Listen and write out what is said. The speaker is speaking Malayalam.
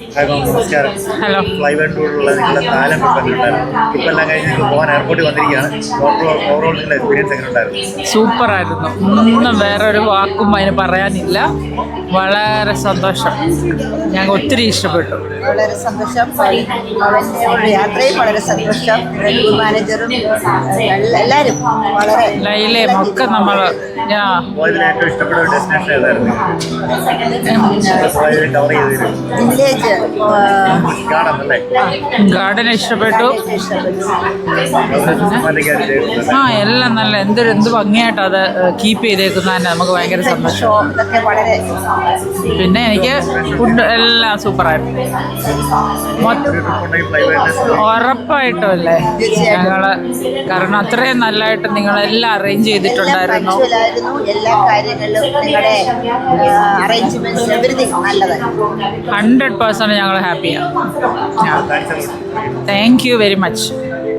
നമസ്കാരം. ഹലോ. ഫ്ലൈവേ ടൂറിലുള്ള നിങ്ങളുടെ 4 ഉണ്ടായിരുന്നു. ഇപ്പം എല്ലാം കഴിഞ്ഞ് നിങ്ങൾ പോകാൻ എയർപോർട്ടിൽ വന്നിരിക്കുകയാണ്. ഓവറോൾ നിങ്ങളുടെ എക്സ്പീരിയൻസ് എങ്ങനെ ഉണ്ടായിരുന്നു? സൂപ്പറായിരുന്നു. ഒന്നും വേറെ ഒരു വാക്കും അതിന് പറയാനില്ല. വളരെ സന്തോഷം. ഞങ്ങൾക്ക് ഒത്തിരി ഇഷ്ടപ്പെട്ടു. വളരെ സന്തോഷം. അവൻ്റെ യാത്രയും വളരെ സന്തോഷം. ടൂർ മാനേജറും എല്ലാവരും വളരെ ലൈലയും ഒക്കെ നമ്മൾ പോയതിൽ ഏറ്റവും ഇഷ്ടപ്പെട്ട ഒരു ഡെസ്റ്റിനേഷൻ ഏതായിരുന്നു? പോയതിൽ കവർ ചെയ്തിരുന്നു വില്ലേജ് കാണാമല്ലേ? ഗാർഡൻ ഇഷ്ടപ്പെട്ടു. എല്ലാം നല്ല എന്ത് ഭംഗിയായിട്ട് അത് കീപ്പ് ചെയ്തേക്കുന്നതന്നെ നമുക്ക് ഭയങ്കര സന്തോഷം. ഇതൊക്കെ വളരെ പിന്നെ എനിക്ക് ഫുഡ് എല്ലാം സൂപ്പറായിരുന്നു. ഉറപ്പായിട്ടും അല്ലേ ഞങ്ങള്, കാരണം അത്രയും നല്ലതായിട്ട് നിങ്ങളെല്ലാം അറേഞ്ച് ചെയ്തിട്ടുണ്ടായിരുന്നു. എല്ലാ കാര്യങ്ങളിലും നിങ്ങളുടെ അറേഞ്ച്മെന്റ്സ് എവരിതിങ് നല്ലതായിരുന്നു. 100% ഞങ്ങൾ ഹാപ്പിയാണ്. Thank you very much.